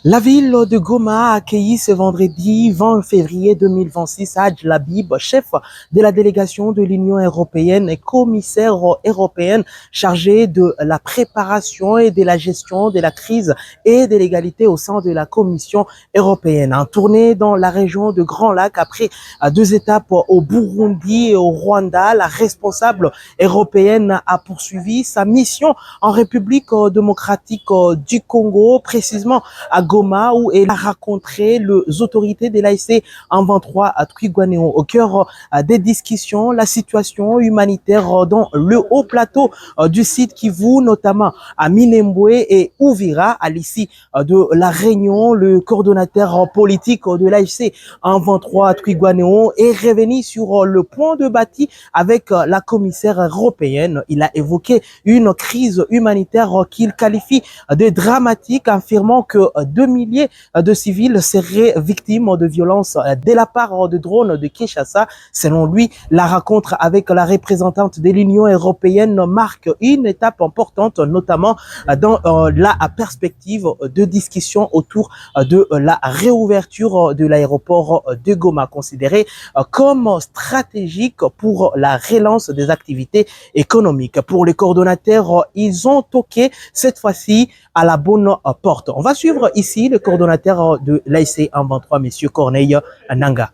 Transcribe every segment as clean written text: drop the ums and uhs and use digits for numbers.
La ville de Goma a accueilli ce vendredi 20 février 2026 Hadj Labib, chef de la délégation de l'Union européenne et commissaire européenne chargé de la préparation et de la gestion de la crise et de l'égalité au sein de la Commission européenne. En tournée dans la région de Grand Lac après deux étapes au Burundi et au Rwanda, la responsable européenne a poursuivi sa mission en République démocratique du Congo, précisément à Goma, où elle a rencontré les autorités de l'AIC en 23 à Twigwanéo. Au cœur des discussions, la situation humanitaire dans le haut plateau du site Kivu, notamment à Minembwe et Uvira. À l'issue de la réunion, le coordonnateur politique de l'AIC en 23 à Twigwanéo est revenu sur le point de bâti avec la commissaire européenne. Il a évoqué une crise humanitaire qu'il qualifie de dramatique, affirmant que 2 milliers de civils seraient victimes de violences de la part de drones de Kinshasa. Selon lui, la rencontre avec la représentante de l'Union européenne marque une étape importante, notamment dans la perspective de discussion autour de la réouverture de l'aéroport de Goma, considéré comme stratégique pour la relance des activités économiques. Pour les coordonnateurs, ils ont toqué cette fois-ci à la bonne porte. On va suivre ici le coordonnateur de l'AIC en 23, M. Corneille Nanga.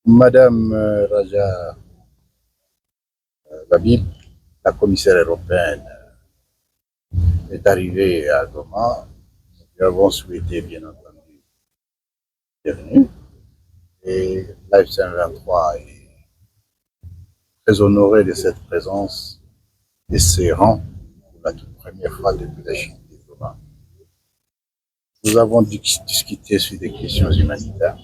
Madame Raja Labib, la commissaire européenne, est arrivée à Goma. Nous avons souhaité, bien entendu, bienvenue. Et l'AFC 23 est très honoré de cette présence et se rend pour la toute première fois depuis la chute de Goma. Nous avons discuté sur des questions humanitaires.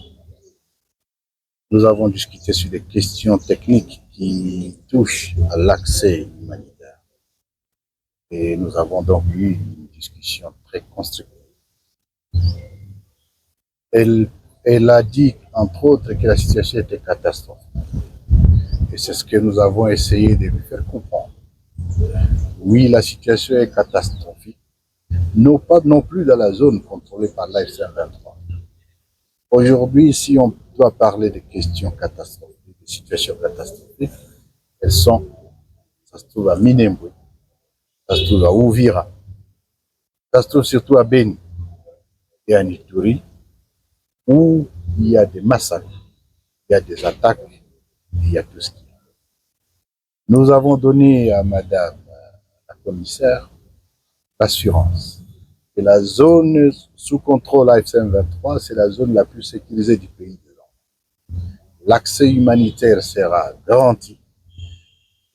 Nous avons discuté sur des questions techniques qui touchent à l'accès humanitaire. Et nous avons donc eu une discussion très constructive. Elle a dit, entre autres, que la situation était catastrophique. Et c'est ce que nous avons essayé de lui faire comprendre. Oui, la situation est catastrophique, non pas non plus dans la zone contrôlée par l'AFC 23. Aujourd'hui, si on doit parler de questions catastrophiques, de situations catastrophiques, elles sont, ça se trouve à Minembwe, ça se trouve à Uvira, ça se trouve surtout à Beni et à Ituri, où il y a des massacres, il y a des attaques, il y a tout ce qu'il y a. Nous avons donné à Madame la commissaire l'assurance que la zone sous contrôle AFC 23, c'est la zone la plus sécurisée du pays de l'Homme. L'accès humanitaire sera garanti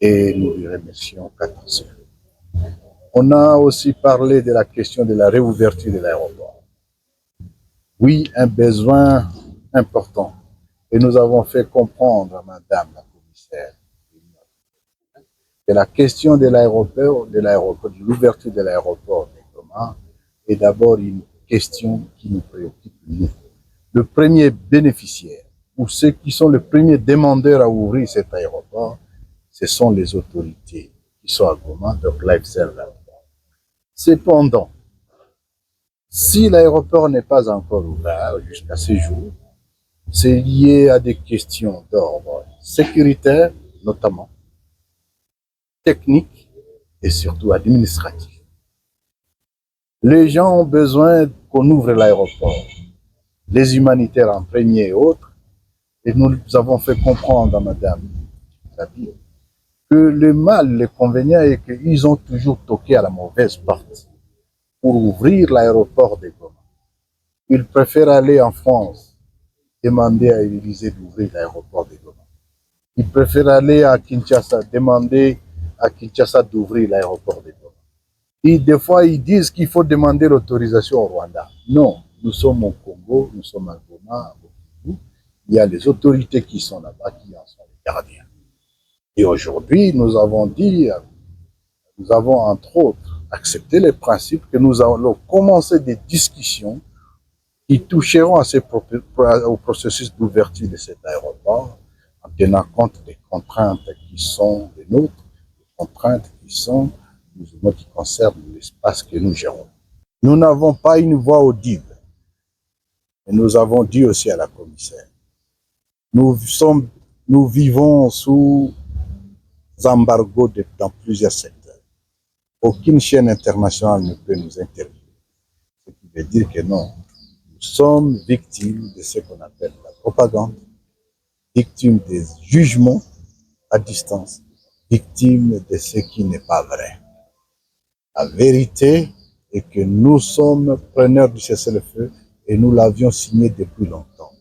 et nous lui remercions qu'attention. On a aussi parlé de la question de la réouverture de l'aéroport. Oui, un besoin important. Et nous avons fait comprendre à Madame la commissaire que la question de l'aéroport, de l'ouverture de l'aéroport de Goma est d'abord une question qui nous préoccupe nous. Le premier bénéficiaire, ou ceux qui sont les premiers demandeurs à ouvrir cet aéroport, ce sont les autorités qui sont à Goma, donc l'AFC 23. Cependant, si l'aéroport n'est pas encore ouvert jusqu'à ce jour, c'est lié à des questions d'ordre sécuritaire, notamment, technique et surtout administratif. Les gens ont besoin qu'on ouvre l'aéroport, les humanitaires en premier et autres, et nous avons fait comprendre à Madame Labib que le mal, le convénient est qu'ils ont toujours toqué à la mauvaise porte pour ouvrir l'aéroport de Goma. Ils préfèrent aller en France, demander à l'Élysée d'ouvrir l'aéroport de Goma. Ils préfèrent aller à Kinshasa, demander à Kinshasa d'ouvrir l'aéroport de Goma. Et des fois, ils disent qu'il faut demander l'autorisation au Rwanda. Non, nous sommes au Congo, nous sommes à Goma, au Kivu. Il y a les autorités qui sont là-bas, qui en sont les gardiens. Et aujourd'hui, nous avons dit, nous avons entre autres accepté les principes que nous allons commencer des discussions qui toucheront au processus d'ouverture de cet aéroport en tenant compte des contraintes qui sont les nôtres, des contraintes qui sont qui concernent l'espace que nous gérons. Nous n'avons pas une voix audible. Et nous avons dit aussi à la commissaire, nous vivons sous embargo dans plusieurs secteurs. Aucune chaîne internationale ne peut nous interdire. Ce qui veut dire que non, nous sommes victimes de ce qu'on appelle la propagande, victimes des jugements à distance, victimes de ce qui n'est pas vrai. La vérité est que nous sommes preneurs du cessez-le-feu et nous l'avions signé depuis longtemps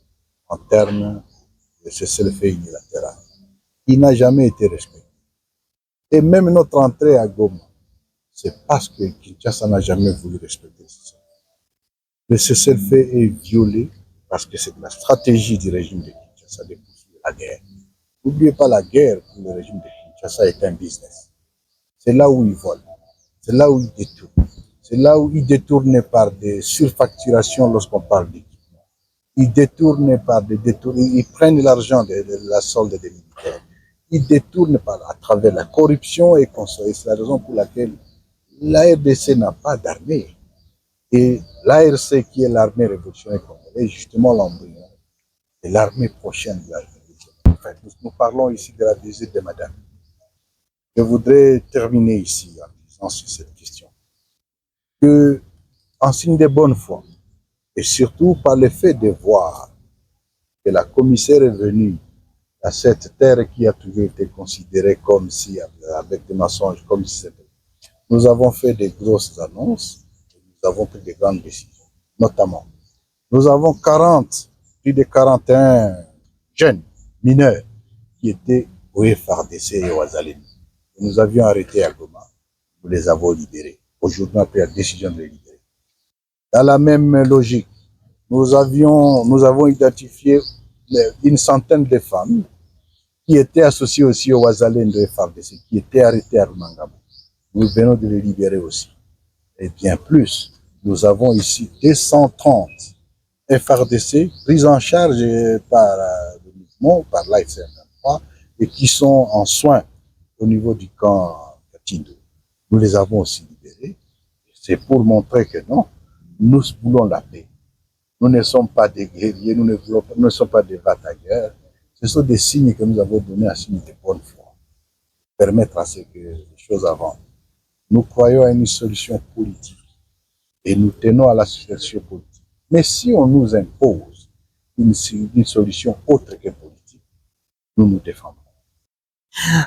en termes de cessez-le-feu unilatéral. Il n'a jamais été respecté. Et même notre entrée à Goma, c'est parce que Kinshasa n'a jamais voulu respecter le cessez-le-feu. Le cessez-le-feu est violé parce que c'est la stratégie du régime de Kinshasa de poursuivre la guerre. N'oubliez pas, la guerre pour le régime de Kinshasa est un business. C'est là où ils volent, c'est là où ils détournent, c'est là où ils détournent par des surfacturations lorsqu'on parle d'équipement. Ils détournent par des détours, ils prennent l'argent de la solde des militaires. Ils détournent à travers la corruption et c'est la raison pour laquelle la RDC n'a pas d'armée. Et l'ARC, qui est l'armée révolutionnaire congolaise, justement l'embryon, est l'armée prochaine de la révolution. Enfin, nous parlons ici de la visite de madame. Je voudrais terminer ici en disant sur cette question que, en signe de bonne foi, et surtout par le fait de voir que la commissaire est venue à cette terre qui a toujours été considérée comme si, avec des mensonges, comme si c'était. Nous avons fait des grosses annonces, et nous avons pris de grandes décisions. Notamment, nous avons plus de 41 jeunes mineurs qui étaient au FARDC et au Azalène. Nous avions arrêté à Goma. Nous les avons libérés. Aujourd'hui, on a pris la décision de les libérer. Dans la même logique, nous avons identifié une centaine de femmes qui étaient associées aussi au Azalène de FARDC, qui étaient arrêtées à Rumangabo. Nous venons de les libérer aussi. Et bien plus, nous avons ici 230 FARDC pris en charge par le mouvement, par l'AFC-M23, et qui sont en soins au niveau du camp Katindo. Nous les avons aussi libérés. C'est pour montrer que non, nous voulons la paix. Nous ne sommes pas des guerriers, nous ne sommes pas des batailleurs. Ce sont des signes que nous avons donnés, un signe de bonne foi, permettre à ce que les choses avancent. Nous croyons à une solution politique et nous tenons à la solution politique. Mais si on nous impose une solution autre que politique, nous nous défendrons.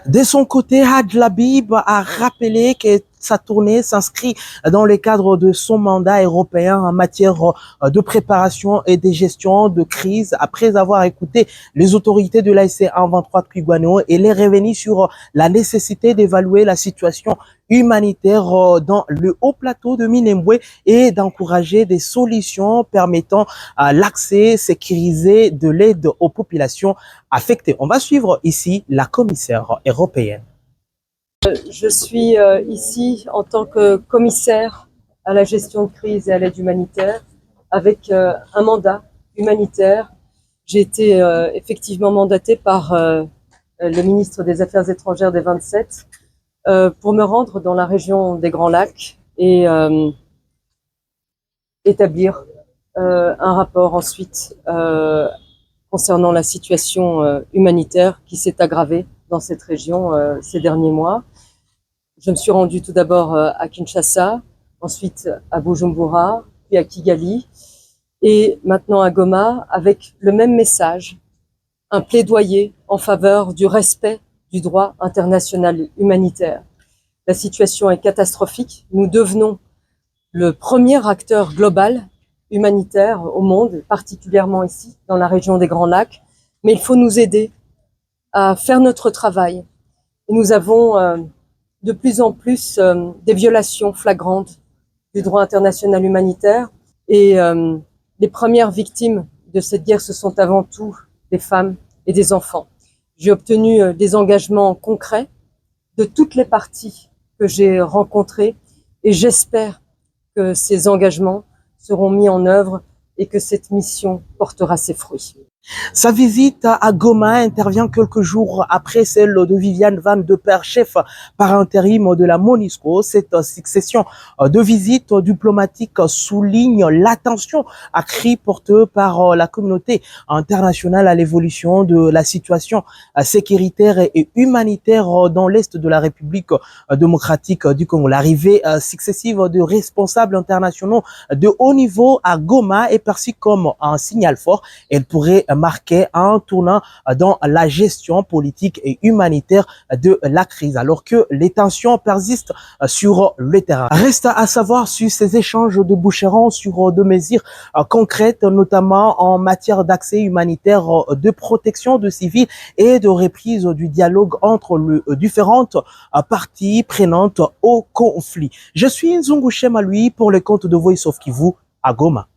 De son côté, Hadj Labib a rappelé que sa tournée s'inscrit dans le cadre de son mandat européen en matière de préparation et de gestion de crise. Après avoir écouté les autorités de l'ASC 123 de Twigwanéo, il est revenu sur la nécessité d'évaluer la situation humanitaire dans le haut plateau de Minembwe et d'encourager des solutions permettant l'accès sécurisé de l'aide aux populations affectées. On va suivre ici la commissaire européenne. Je suis ici en tant que commissaire à la gestion de crise et à l'aide humanitaire avec un mandat humanitaire. J'ai été effectivement mandatée par le ministre des Affaires étrangères des 27 pour me rendre dans la région des Grands Lacs et établir un rapport ensuite concernant la situation humanitaire qui s'est aggravée dans cette région ces derniers mois. Je me suis rendue tout d'abord à Kinshasa, ensuite à Bujumbura, puis à Kigali, et maintenant à Goma, avec le même message, un plaidoyer en faveur du respect du droit international humanitaire. La situation est catastrophique. Nous devenons le premier acteur global humanitaire au monde, particulièrement ici, dans la région des Grands Lacs, mais il faut nous aider à faire notre travail. Et nous avons de plus en plus des violations flagrantes du droit international humanitaire. Et les premières victimes de cette guerre, ce sont avant tout des femmes et des enfants. J'ai obtenu des engagements concrets de toutes les parties que j'ai rencontrées et j'espère que ces engagements seront mis en œuvre et que cette mission portera ses fruits. Sa visite à Goma intervient quelques jours après celle de Viviane Van de Per, chef par intérim de la MONUSCO. Cette succession de visites diplomatiques souligne l'attention accrue portée par la communauté internationale à l'évolution de la situation sécuritaire et humanitaire dans l'Est de la République démocratique du Congo. L'arrivée successive de responsables internationaux de haut niveau à Goma est perçue comme un signal fort. Elle pourrait marquer un tournant dans la gestion politique et humanitaire de la crise, alors que les tensions persistent sur le terrain. Reste à savoir si ces échanges déboucheront sur des mesures concrètes, notamment en matière d'accès humanitaire, de protection de civils et de reprise du dialogue entre les différentes parties prenantes au conflit. Je suis Nzungu Chema, lui, pour le compte de Voice of Kivu à Goma.